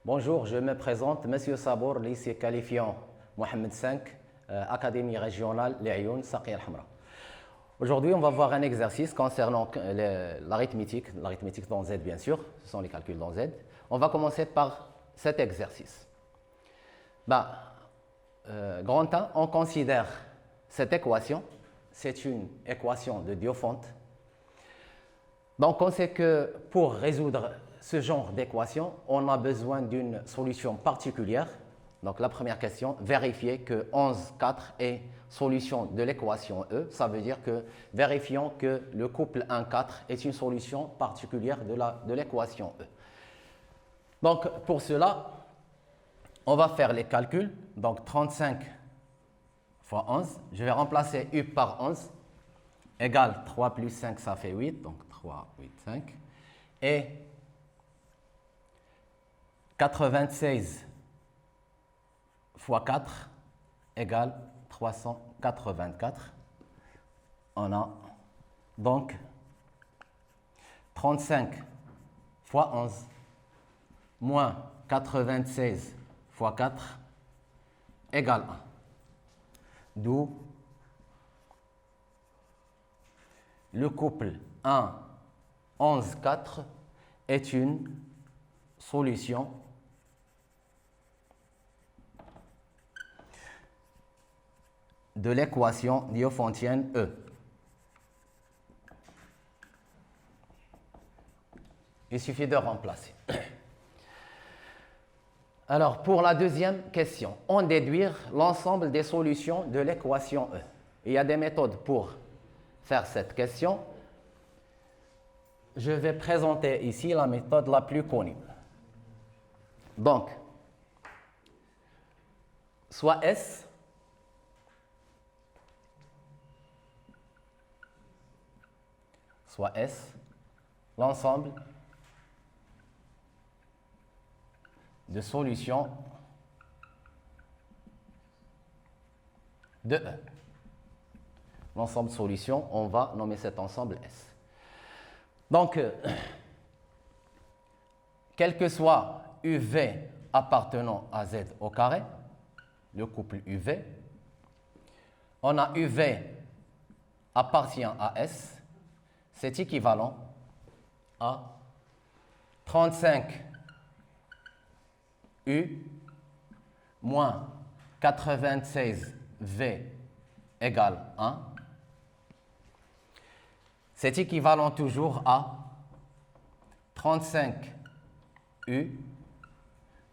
Bonjour, je me présente, Monsieur Sabour, lycée qualifiant Mohamed V, Académie régionale Laayoune, Saqiya al-Hamra. Aujourd'hui, on va voir un exercice concernant l'arithmétique dans Z bien sûr, ce sont les calculs dans Z. On va commencer par cet exercice. Grand 1, on considère cette équation, c'est une équation de Diophante. Donc on sait que pour résoudre ce genre d'équation, on a besoin d'une solution particulière. Donc la première question, vérifier que 11, 4 est solution de l'équation E. Ça veut dire que vérifions que le couple 1, 4 est une solution particulière de l'équation E. Donc pour cela, on va faire les calculs. Donc 35 fois 11, je vais remplacer U par 11, égale 3 plus 5, ça fait 8, donc 3, 8, 5. Et 96 fois 4 égale 384. On a donc 35 fois 11 moins 96 fois 4 égale 1. D'où le couple 1, 11, 4 est une solution de l'équation diophantienne E. Il suffit de remplacer. Alors, pour la deuxième question, on déduire l'ensemble des solutions de l'équation E. Il y a des méthodes pour faire cette question. Je vais présenter ici la méthode la plus connue. Donc, soit S, l'ensemble de solutions de E. L'ensemble de solutions, on va nommer cet ensemble S. Donc, quel que soit UV appartenant à Z au carré, le couple UV, on a UV appartient à S, c'est équivalent à 35 U moins 96 V égale 1. C'est équivalent toujours à 35 U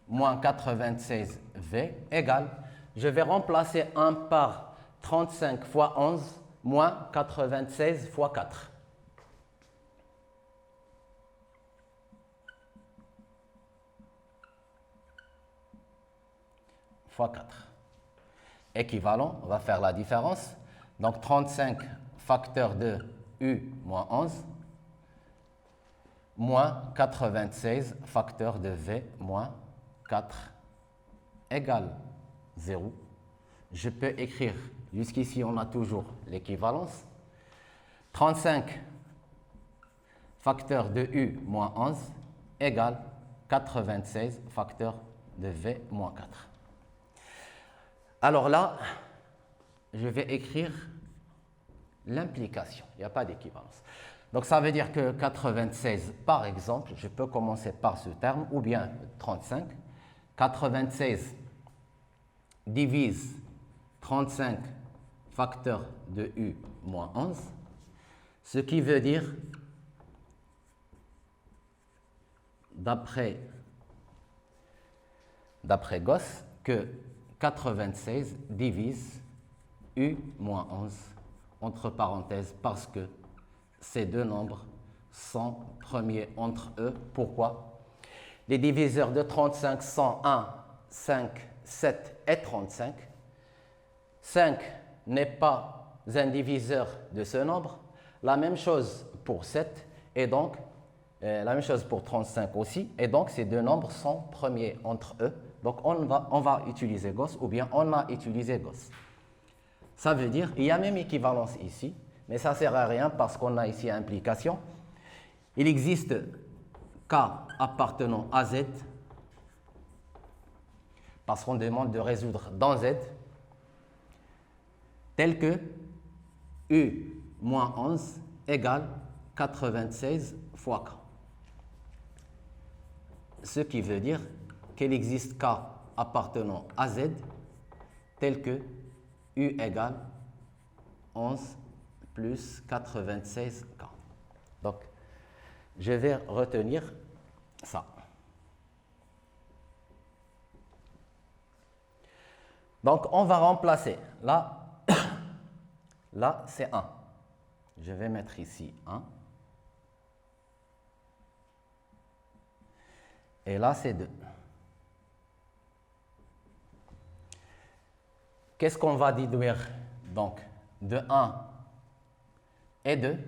moins 96 V égale, je vais remplacer 1 par 35 fois 11 moins 96 fois 4. Fois 4. Équivalent, on va faire la différence. Donc 35 facteur de U moins 11 moins 96 facteur de V moins 4 égale 0. Je peux écrire, jusqu'ici on a toujours l'équivalence. 35 facteur de U moins 11 égale 96 facteur de V moins 4. Alors là, je vais écrire l'implication. Il n'y a pas d'équivalence. Donc ça veut dire que 96, par exemple, je peux commencer par ce terme, ou bien 35. 96 divise 35 facteur de U moins 11, ce qui veut dire, d'après Gauss, que 96 divise U moins 11, entre parenthèses, parce que ces deux nombres sont premiers entre eux. Pourquoi? Les diviseurs de 35 sont 1, 5, 7 et 35. 5 n'est pas un diviseur de ce nombre. La même chose pour 7 et donc la même chose pour 35 aussi. Et donc ces deux nombres sont premiers entre eux. Donc on va utiliser Gauss ou bien on a utilisé Gauss. Ça veut dire qu'il y a même équivalence ici, mais ça ne sert à rien parce qu'on a ici implication. Il existe K appartenant à Z parce qu'on demande de résoudre dans Z, tel que U moins 11 égale 96 fois K. Ce qui veut dire qu'il existe K appartenant à Z, tel que U égale 11 plus 96K. Donc, je vais retenir ça. Donc, on va remplacer. Là, là c'est 1. Je vais mettre ici 1. Et là, c'est 2. Qu'est-ce qu'on va déduire donc de 1 et 2?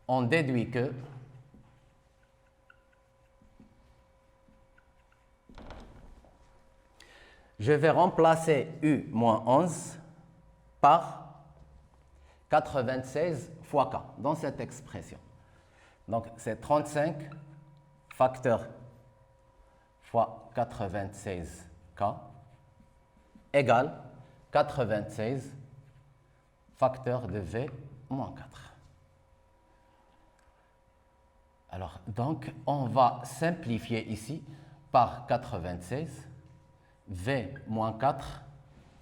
On déduit que je vais remplacer U moins 11 par 96 fois K dans cette expression. Donc, c'est 35 facteur fois 96K égale 96 facteur de V moins 4. Alors, donc, on va simplifier ici par 96. V moins 4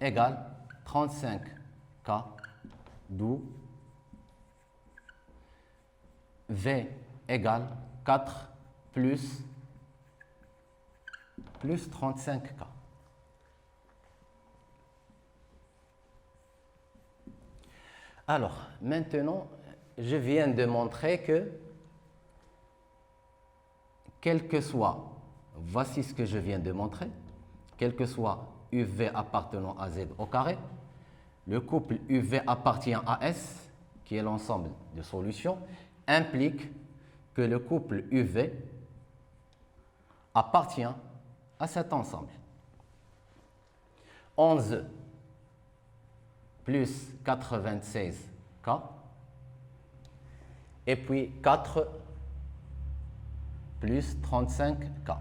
égale 35K, d'où V égale 4 plus 35K. Alors, maintenant, je viens de montrer que, quel que soit, voici ce que je viens de montrer, quel que soit UV appartenant à Z au carré, le couple UV appartient à S, qui est l'ensemble de solutions, implique que le couple UV appartient à cet ensemble. 11 plus 96K, et puis 4 plus 35K,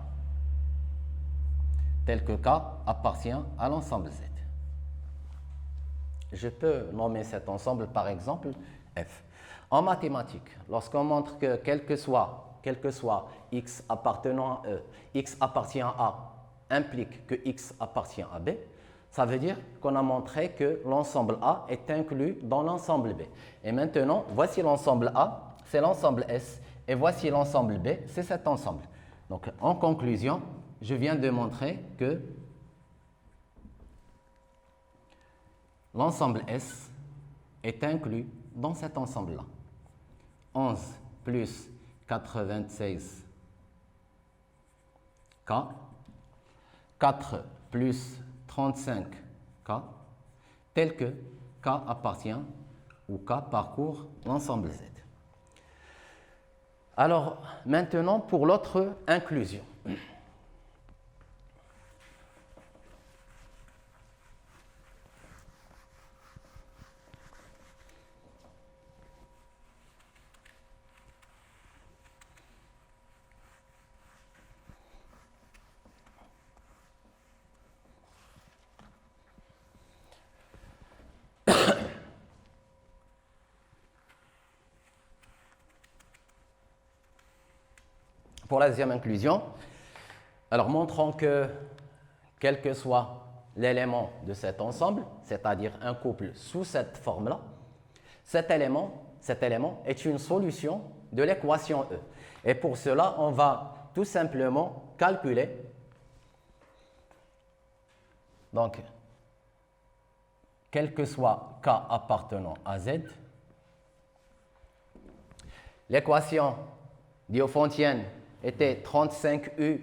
tel que K appartient à l'ensemble Z. Je peux nommer cet ensemble par exemple F. En mathématiques, lorsqu'on montre que quel que soit X appartenant à E, X appartient à A, implique que X appartient à B, ça veut dire qu'on a montré que l'ensemble A est inclus dans l'ensemble B. Et maintenant, voici l'ensemble A, c'est l'ensemble S, et voici l'ensemble B, c'est cet ensemble. Donc, en conclusion, je viens de montrer que l'ensemble S est inclus dans cet ensemble-là. 11 plus 96K, 4 plus 35K, tel que K appartient ou K parcourt l'ensemble Z. Alors, maintenant, pour l'autre inclusion. Pour la deuxième inclusion, alors montrons que quel que soit l'élément de cet ensemble, c'est-à-dire un couple sous cette forme-là, cet élément est une solution de l'équation E. Et pour cela, on va tout simplement calculer donc quel que soit K appartenant à Z, l'équation diophantienne était 35U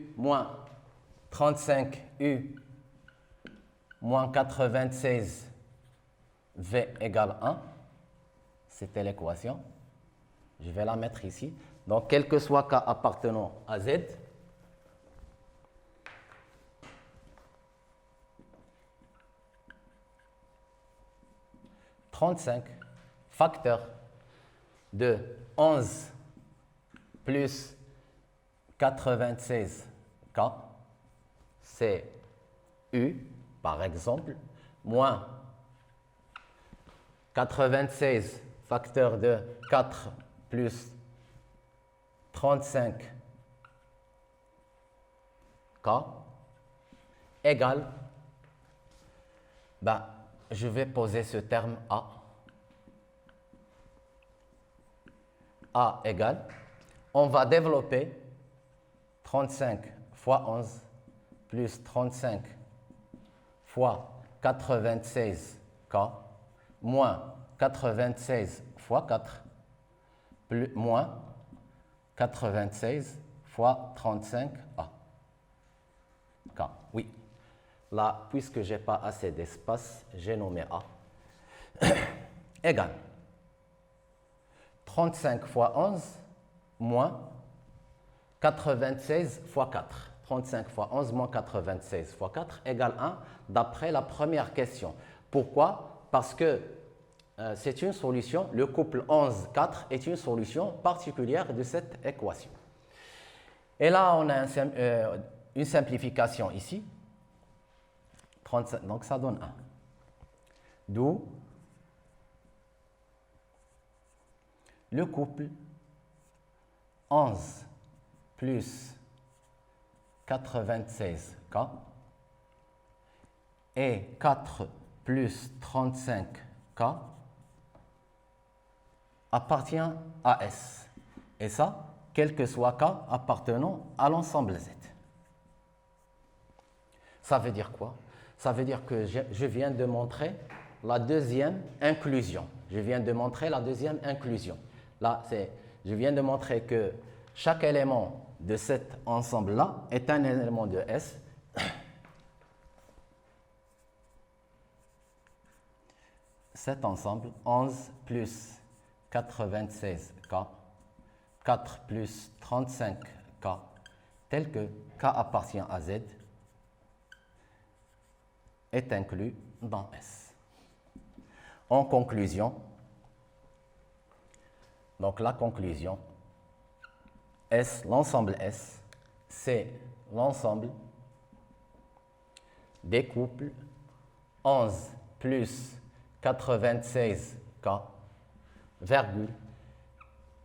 moins 96 V égale 1. C'était l'équation. Je vais la mettre ici. Donc, quel que soit K appartenant à Z, « 35 facteur de 11 plus 96K c'est U, par exemple, moins 96 facteur de 4 plus 35K égale, je vais poser ce terme A. A égale, on va développer 35 fois 11 plus 35 fois 96K moins 96 fois 4 plus, moins 96 fois 35A. K, oui. Là, puisque je n'ai pas assez d'espace, j'ai nommé A. Égale 35 fois 11 moins 96 fois 4. 35 fois 11 moins 96 fois 4 égale 1 d'après la première question. Pourquoi? Parce que c'est une solution, le couple 11-4 est une solution particulière de cette équation. Et là, on a une simplification ici. 35, donc ça donne 1. D'où le couple 11 plus 96K et 4 plus 35K appartient à S. Et ça, quel que soit K appartenant à l'ensemble Z. Ça veut dire quoi? Ça veut dire que je viens de montrer la deuxième inclusion. Je viens de montrer la deuxième inclusion. Là, je viens de montrer que chaque élément de cet ensemble-là est un élément de S. Cet ensemble, 11 plus 96K, 4 plus 35K, tel que K appartient à Z, est inclus dans S. En conclusion, donc la conclusion, S, l'ensemble S, c'est l'ensemble des couples 11 plus 96K, virgule,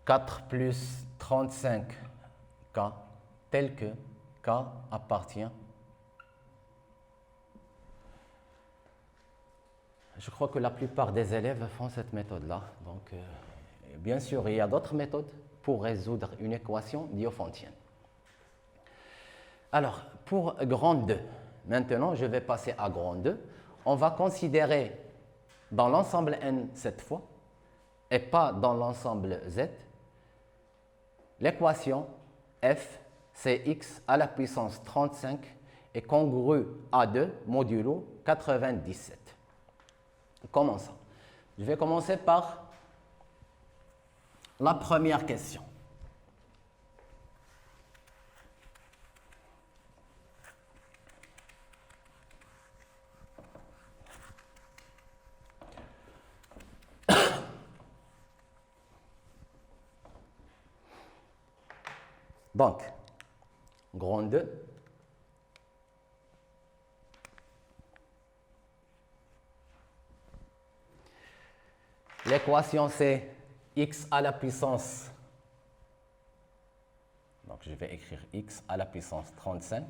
4 plus 35K, tel que K appartient. Je crois que la plupart des élèves font cette méthode-là. Donc, bien sûr, il y a d'autres méthodes pour résoudre une équation diophantienne. Alors, pour grand 2, maintenant, je vais passer à grand 2. On va considérer dans l'ensemble N cette fois, et pas dans l'ensemble Z, l'équation F, c'est x à la puissance 35 est congrue à 2 modulo 97. Comment ça? Je vais commencer par la première question. Donc, grand 2. L'équation, c'est x à la puissance, donc je vais écrire x à la puissance 35,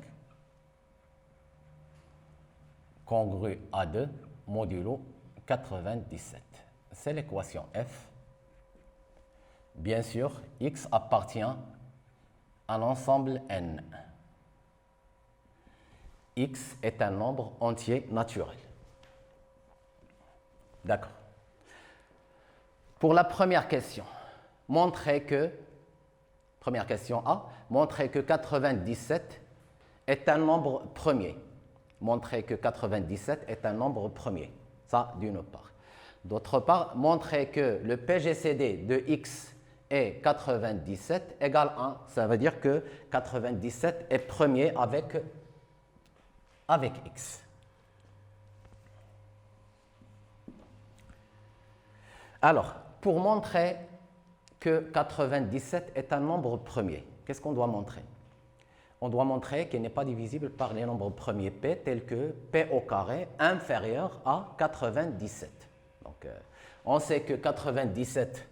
congrue à 2, modulo 97. C'est l'équation F. Bien sûr, x appartient à l'ensemble N. X est un nombre entier naturel. D'accord. Pour la première question, première question A, montrer que 97 est un nombre premier. Montrer que 97 est un nombre premier. Ça, d'une part. D'autre part, montrer que le PGCD de x est 97 égale 1. Ça veut dire que 97 est premier avec x. Alors, pour montrer que 97 est un nombre premier, qu'est-ce qu'on doit montrer? on doit montrer qu'il n'est pas divisible par les nombres premiers p tels que p au carré inférieur à 97. Donc, on sait que 97,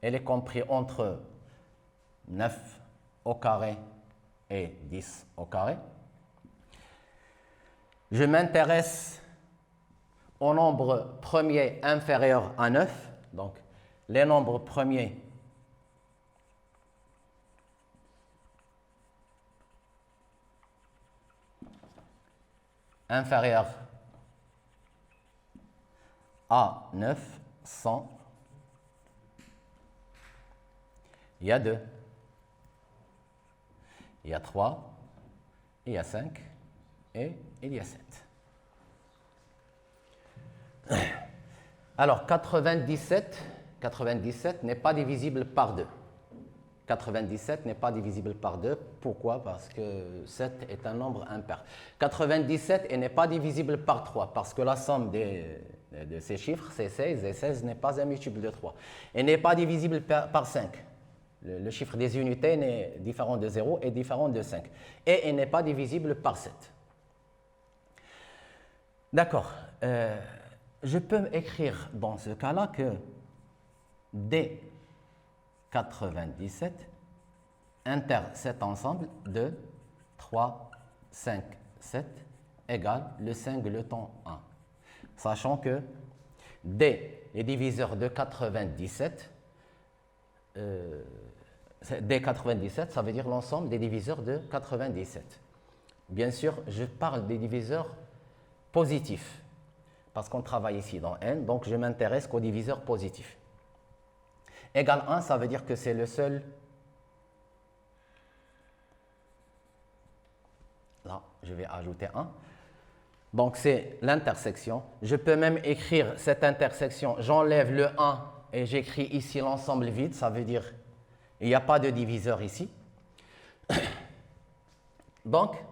elle est comprise entre 9 au carré et 10 au carré. Je m'intéresse au nombre premier inférieur à 9, donc les nombres premiers inférieurs à 9 sont, il y a 2, il y a 3, il y a 5 et il y a 7. Alors, 97 n'est pas divisible par 2. 97 n'est pas divisible par 2. Pourquoi? Parce que 7 est un nombre impair. 97 n'est pas divisible par 3, parce que la somme de ces chiffres, c'est 16, et 16 n'est pas un multiple de 3. Et n'est pas divisible par 5. Le chiffre des unités est différent de 0 et différent de 5. Et il n'est pas divisible par 7. D'accord. Je peux écrire dans ce cas-là que D97 inter cet ensemble de 3, 5, 7 égale le singleton 1. Sachant que D est diviseur de 97, D97, ça veut dire l'ensemble des diviseurs de 97. Bien sûr, je parle des diviseurs positifs, parce qu'on travaille ici dans N, donc je m'intéresse qu'aux diviseurs positifs. Égal 1, ça veut dire que c'est le seul. Là, je vais ajouter 1. Donc, c'est l'intersection. Je peux même écrire cette intersection. J'enlève le 1 et j'écris ici l'ensemble vide. Ça veut dire qu'il n'y a pas de diviseur ici. Donc,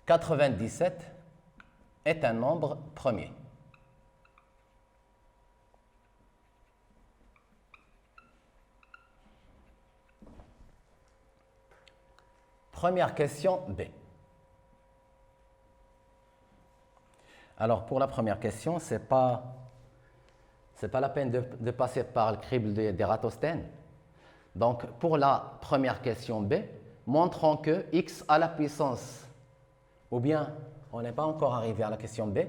97 est un nombre premier. Première question B. Alors, pour la première question, ce n'est pas la peine de passer par le crible d'Ératosthène. Donc, pour la première question B, montrons que x à la puissance, ou bien, on n'est pas encore arrivé à la question B,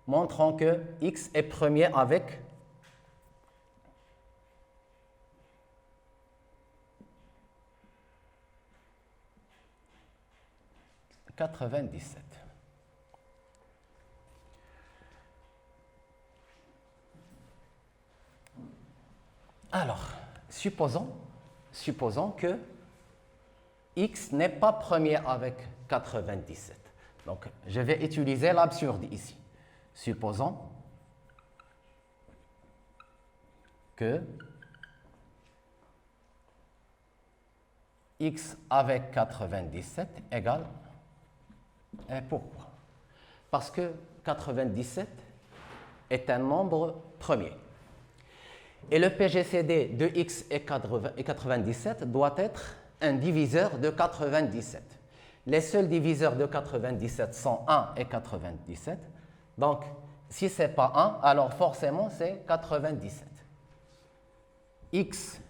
montrons que x est premier avec 97. Alors, supposons que x n'est pas premier avec 97. Donc, je vais utiliser l'absurde ici. Supposons que x avec 97 égale. Et pourquoi? Parce que 97 est un nombre premier. Et le PGCD de x et 97 doit être un diviseur de 97. Les seuls diviseurs de 97 sont 1 et 97. Donc, si ce n'est pas 1, alors forcément c'est 97. X,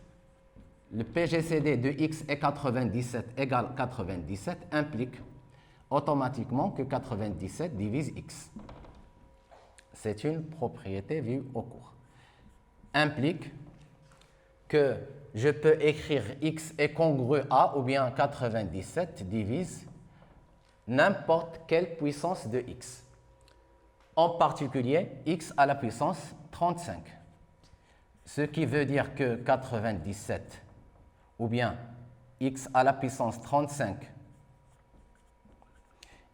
le PGCD de x et 97 égale 97 implique automatiquement que 97 divise x. C'est une propriété vue au cours. Implique que je peux écrire x est congru à ou bien 97 divise n'importe quelle puissance de x. En particulier, x à la puissance 35. Ce qui veut dire que 97 ou bien x à la puissance 35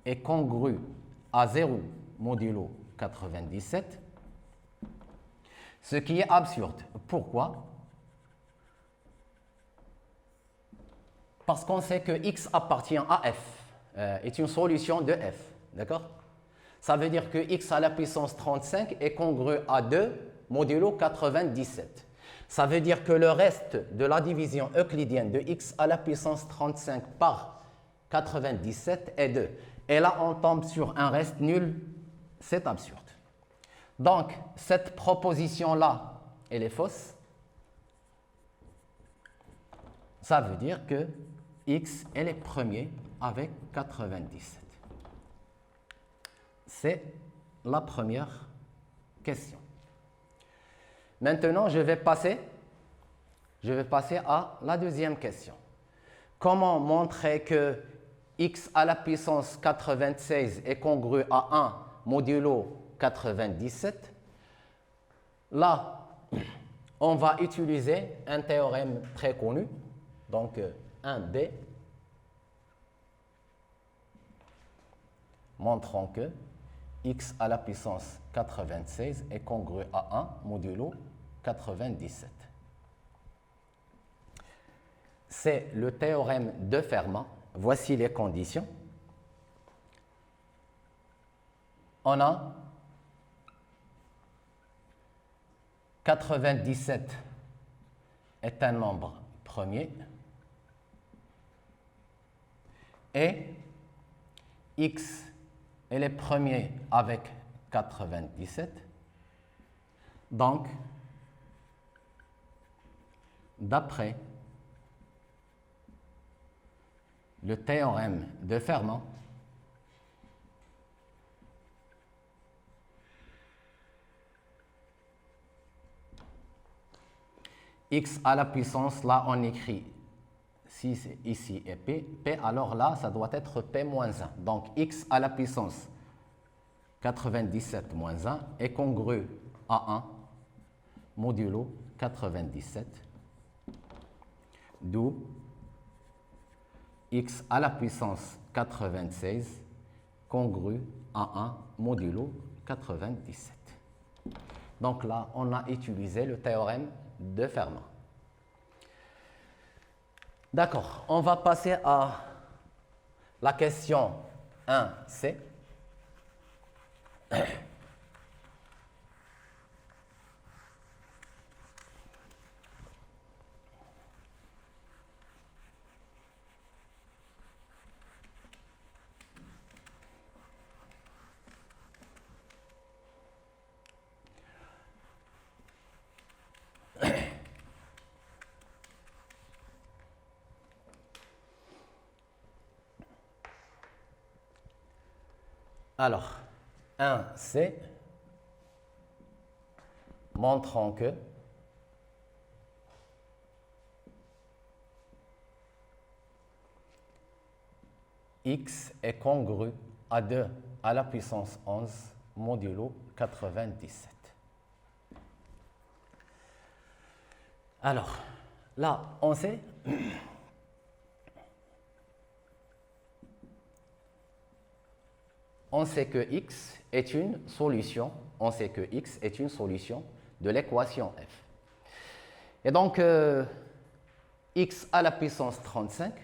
est congru à 0 modulo 97, ce qui est absurde. Pourquoi? Parce qu'on sait que x appartient à f, est une solution de f, d'accord? Ça veut dire que x à la puissance 35 est congru à 2 modulo 97. Ça veut dire que le reste de la division euclidienne de x à la puissance 35 par 97 est 2. Et là, on tombe sur un reste nul. C'est absurde. Donc, cette proposition-là, elle est fausse. Ça veut dire que x, elle est premier avec 97. C'est la première question. Maintenant, je vais passer à la deuxième question. Comment montrer que x à la puissance 96 est congru à 1 modulo 97? Là, on va utiliser un théorème très connu, donc 1b, montrant que x à la puissance 96 est congru à 1 modulo 97. C'est le théorème de Fermat. Voici les conditions. On a 97 est un nombre premier et x est le premier avec 97. Donc, d'après le théorème de Fermat, x à la puissance, là on écrit, si ici est p, p alors là ça doit être p moins 1. Donc x à la puissance 97 moins 1 est congru à 1 modulo 97, d'où x à la puissance 96 congru à 1 modulo 97. Donc là, on a utilisé le théorème de Fermat. D'accord, on va passer à la question 1c. Alors, 1c, montrant que x est congru à 2 à la puissance 11 modulo 97. Alors, là, on sait que x est une solution, de l'équation f. Et donc, x à la puissance 35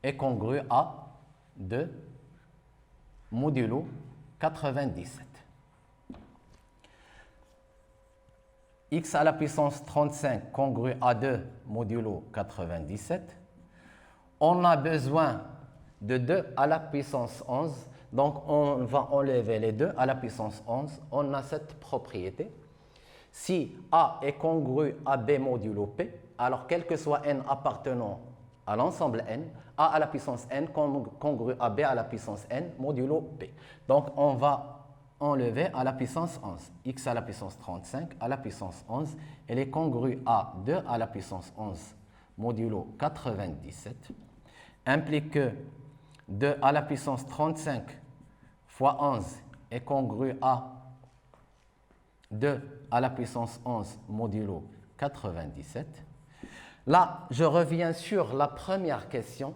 est congru à 2 modulo 97. X à la puissance 35 congru à 2 modulo 97. On a besoin de 2 à la puissance 11. Donc, on va enlever les 2 à la puissance 11. On a cette propriété. Si A est congru à B modulo P, alors quel que soit n appartenant à l'ensemble n, A à la puissance n congru à B à la puissance n modulo P. Donc, on va enlever à la puissance 11. X à la puissance 35 à la puissance 11, elle est congrue à 2 à la puissance 11 modulo 97, implique que 2 à la puissance 35 fois 11 est congru à 2 à la puissance 11 modulo 97. Là, je reviens sur la première question.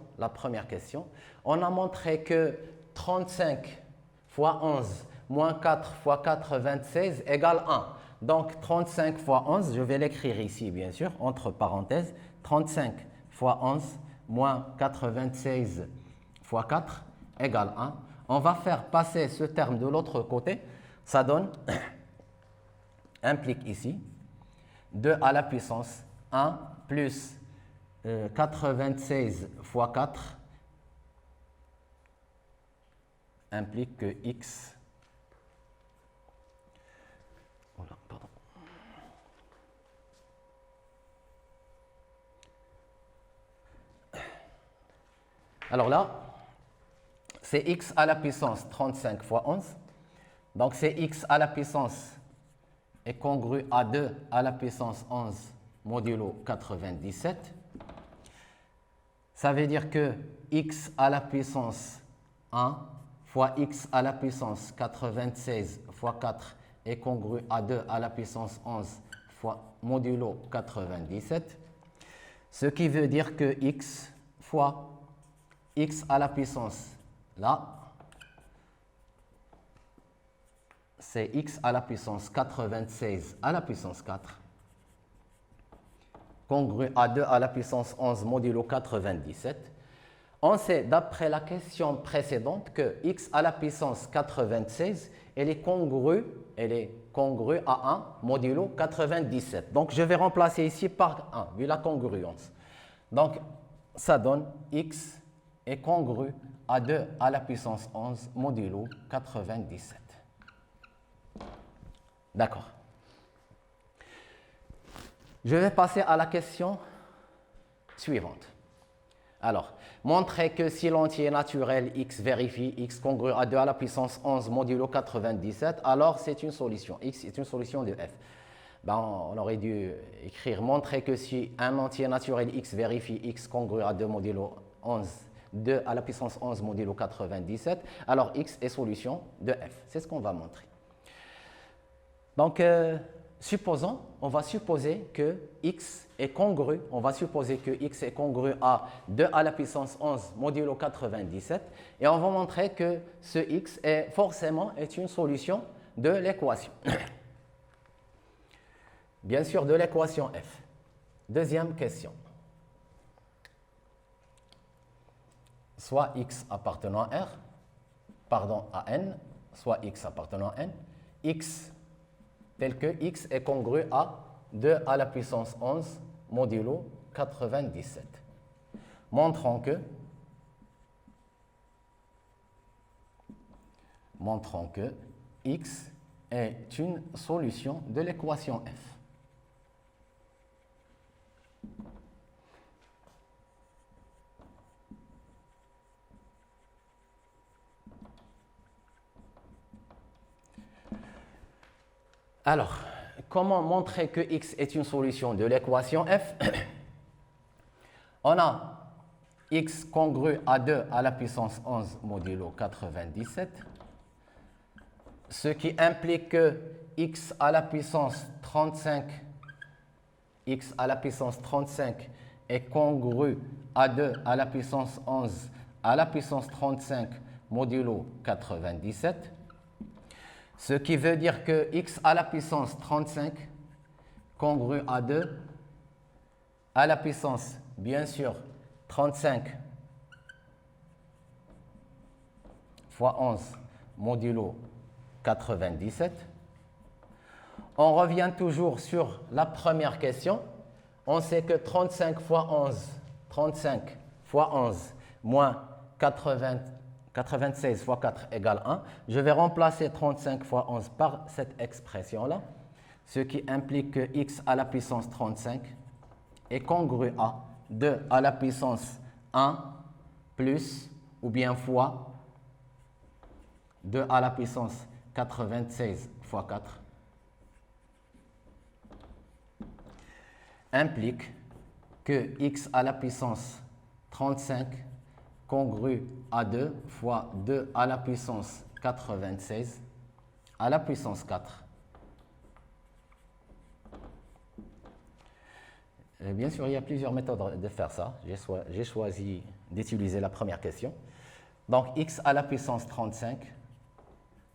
On a montré que 35 fois 11 moins 4 fois 4, 26, égale 1. Donc, 35 fois 11, je vais l'écrire ici, bien sûr, entre parenthèses. 35 fois 11 moins 96 fois 4 égale 1. On va faire passer ce terme de l'autre côté. Ça donne, implique ici, 2 à la puissance 1 plus 96 fois 4 implique que x, voilà, pardon. Alors là, c'est x à la puissance 35 fois 11. Donc c'est x à la puissance est congru à 2 à la puissance 11 modulo 97. Ça veut dire que x à la puissance 1 fois x à la puissance 96 fois 4 est congru à 2 à la puissance 11 fois modulo 97. Ce qui veut dire que x fois x à la puissance, là, c'est x à la puissance 96 à la puissance 4, congru à 2 à la puissance 11 modulo 97. On sait, d'après la question précédente, que x à la puissance 96, elle est congrue à 1 modulo 97. Donc, je vais remplacer ici par 1, vu la congruence. Donc, ça donne x est congru à 2 à la puissance 11 modulo 97. D'accord. Je vais passer à la question suivante. Alors, montrer que si l'entier naturel x vérifie x congru à 2 à la puissance 11 modulo 97, alors c'est une solution. X est une solution de f. Ben, on aurait dû écrire montrer que si un entier naturel x vérifie x congru à 2 modulo 11, 2 à la puissance 11 modulo 97, alors x est solution de f. C'est ce qu'on va montrer. Donc, supposons, on va supposer que x est congru, on va supposer que x est congru à 2 à la puissance 11 modulo 97, et on va montrer que ce x est forcément une solution de l'équation. Bien sûr, de l'équation f. Deuxième question. Soit x appartenant à R, à n, soit x appartenant à n, x tel que x est congru à 2 à la puissance 11 modulo 97. Montrons que x est une solution de l'équation f. Alors, comment montrer que x est une solution de l'équation f? On a x congru à 2 à la puissance 11 modulo 97, ce qui implique que x à la puissance 35 est congru à 2 à la puissance 11 à la puissance 35 modulo 97. Ce qui veut dire que x à la puissance 35 congru à 2 à la puissance, bien sûr, 35 fois 11 modulo 97. On revient toujours sur la première question. On sait que 35 fois 11 moins 96 fois 4 égale 1. Je vais remplacer 35 fois 11 par cette expression-là, ce qui implique que x à la puissance 35 est congru à 2 à la puissance 1 plus ou bien fois 2 à la puissance 96 fois 4 implique que x à la puissance 35 congru à 2 fois 2 à la puissance 96 à la puissance 4. Et bien sûr, il y a plusieurs méthodes de faire ça. J'ai choisi d'utiliser la première question. Donc, x à la puissance 35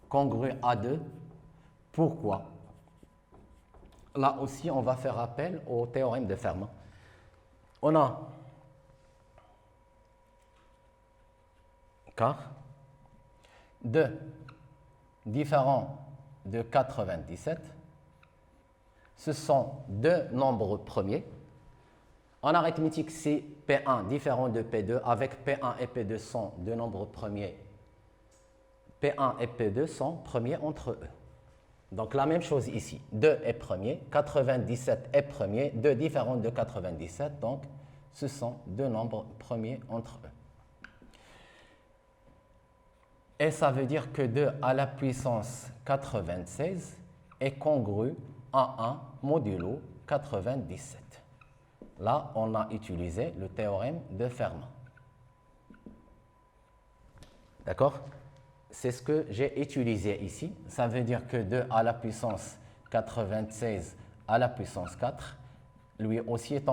congru à 2. Pourquoi? Là aussi, on va faire appel au théorème de Fermat. On a car deux différents de 97. Ce sont deux nombres premiers. En arithmétique, c'est P1 différent de P2, avec P1 et P2 sont deux nombres premiers. P1 et P2 sont premiers entre eux. Donc la même chose ici, 2 est premier, 97 est premier, 2 différents de 97, donc ce sont deux nombres premiers entre eux. Et ça veut dire que 2 à la puissance 96 est congru à 1 modulo 97. Là, on a utilisé le théorème de Fermat. D'accord? C'est ce que j'ai utilisé ici. Ça veut dire que 2 à la puissance 96 à la puissance 4, lui aussi est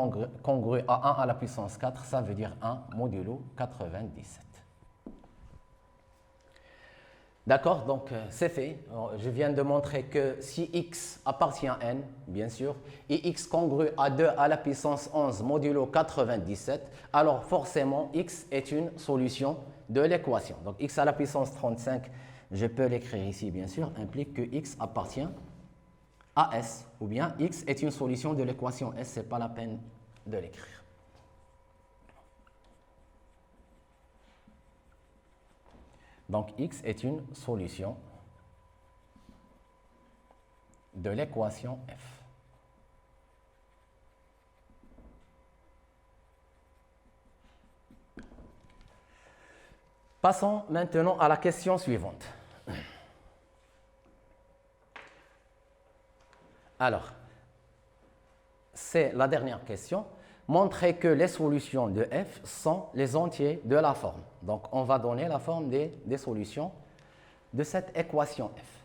congru à 1 à la puissance 4, ça veut dire 1 modulo 97. D'accord, donc c'est fait. Je viens de montrer que si x appartient à n, bien sûr, et x congru à 2 à la puissance 11 modulo 97, alors forcément x est une solution de l'équation. Donc x à la puissance 35, je peux l'écrire ici, bien sûr, implique que x appartient à S, ou bien x est une solution de l'équation S, ce n'est pas la peine de l'écrire. Donc x est une solution de l'équation F. Passons maintenant à la question suivante. Alors, c'est la dernière question. Montrer que les solutions de f sont les entiers de la forme. Donc, on va donner la forme des solutions de cette équation f.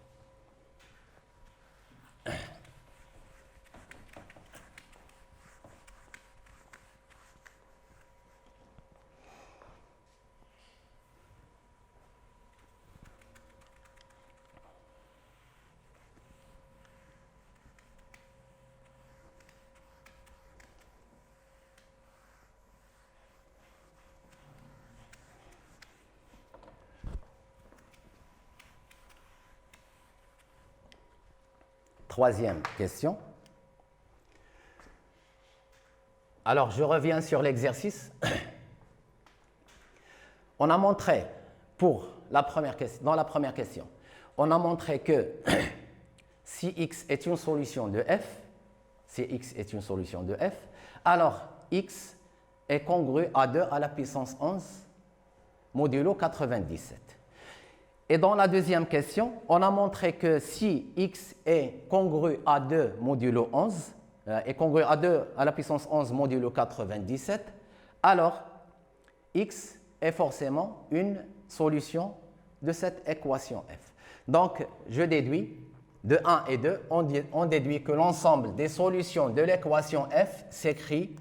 Troisième question. Alors, je reviens sur l'exercice. On a montré, dans la première question, on a montré que si x est une solution de f, alors x est congru à 2 à la puissance 11 modulo 97. Et dans la deuxième question, on a montré que si x est congru à 2 modulo 11, est congru à 2 à la puissance 11 modulo 97, alors x est forcément une solution de cette équation f. Donc, je déduis de 1 et 2, on déduit que l'ensemble des solutions de l'équation f s'écrit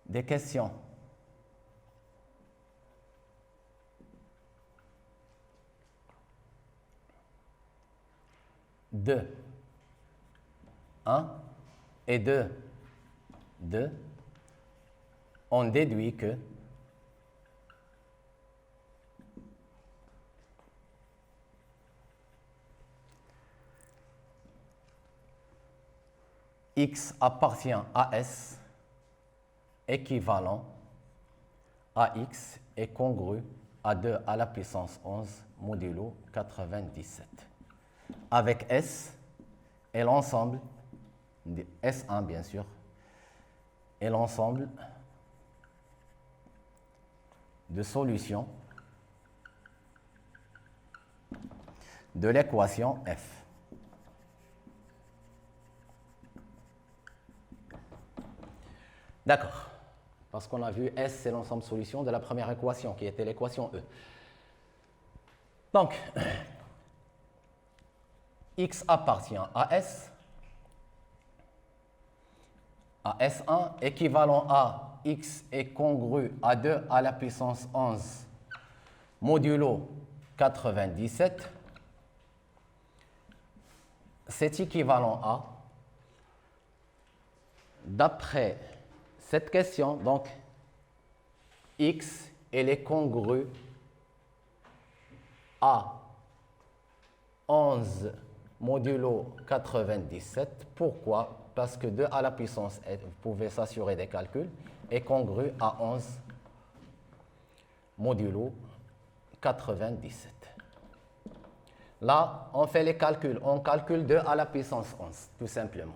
des questions. De 1 et 2, on déduit que x appartient à S équivalent à x est congru à 2 à la puissance 11 modulo 97. Avec S et l'ensemble, S1 bien sûr, et l'ensemble de solutions de l'équation F. D'accord. Parce qu'on a vu S, c'est l'ensemble de solutions de la première équation, qui était l'équation E. Donc, x appartient à S, à S1, équivalent à x est congru à 2 à la puissance 11 modulo 97. C'est équivalent à, d'après cette question, donc, x elle est congrue à 11 modulo 97. Pourquoi? Parce que 2 à la puissance n, vous pouvez s'assurer des calculs, est congru à 11 modulo 97. Là, on fait les calculs. On calcule 2 à la puissance 11, tout simplement.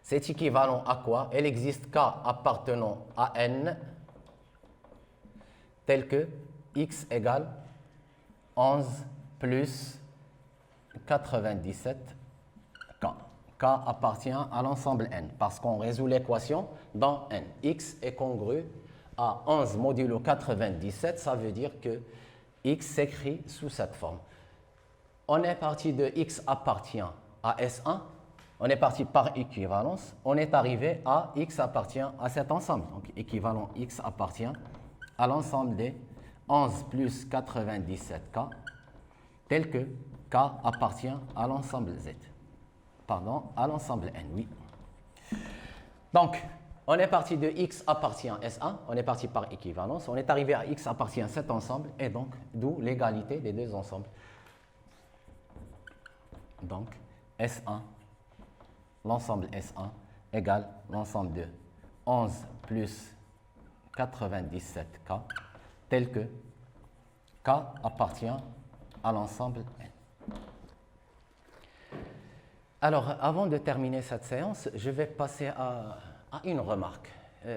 C'est équivalent à quoi? Il existe K appartenant à n, tel que x égale 11 plus 97 K. K appartient à l'ensemble n, parce qu'on résout l'équation dans n. X est congru à 11 modulo 97, ça veut dire que x s'écrit sous cette forme. On est parti de x appartient à S1, on est parti par équivalence, on est arrivé à x appartient à cet ensemble. Donc équivalent x appartient à l'ensemble des 11 plus 97K, tel que K appartient à l'ensemble Z. Pardon, à l'ensemble N, oui. Donc, on est parti de x appartient à S1, on est parti par équivalence, on est arrivé à x appartient à cet ensemble, et donc, d'où l'égalité des deux ensembles. Donc, S1, l'ensemble S1 égale l'ensemble de 11 plus 97K, tel que K appartient à l'ensemble N. Alors, avant de terminer cette séance, je vais passer à une remarque.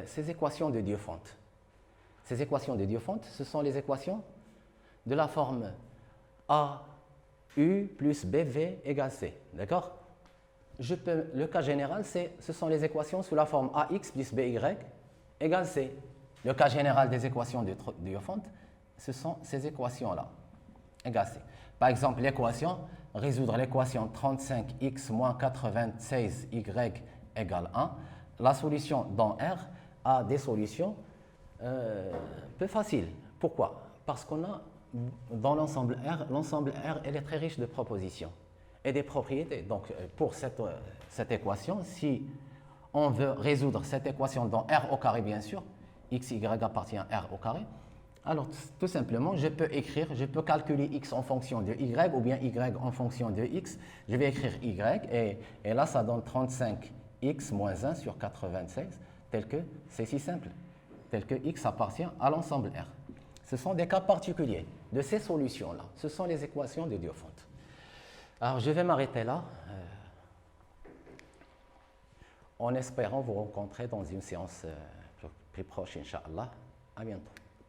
Ces équations de Diophante. Ces équations de Diophante, ce sont les équations de la forme A, U plus BV égale C. D'accord? Le cas général, ce sont les équations sous la forme AX plus BY égale C. Le cas général des équations de Diophante, ce sont ces équations-là, égale C. Par exemple, résoudre l'équation 35x moins 96y égale 1. La solution dans R a des solutions peu faciles. Pourquoi? Parce qu'on a dans l'ensemble R, elle est très riche de propositions et des propriétés. Donc, pour cette équation, si on veut résoudre cette équation dans R au carré, bien sûr, x, y appartient à R au carré, alors tout simplement, je peux calculer x en fonction de y ou bien y en fonction de x. Je vais écrire y et là, ça donne 35x moins 1 sur 96, tel que, c'est si simple, tel que x appartient à l'ensemble R. Ce sont des cas particuliers de ces solutions-là. Ce sont les équations de Diophante. Alors, je vais m'arrêter là, en espérant vous rencontrer dans une séance plus proche, Inch'Allah. À bientôt.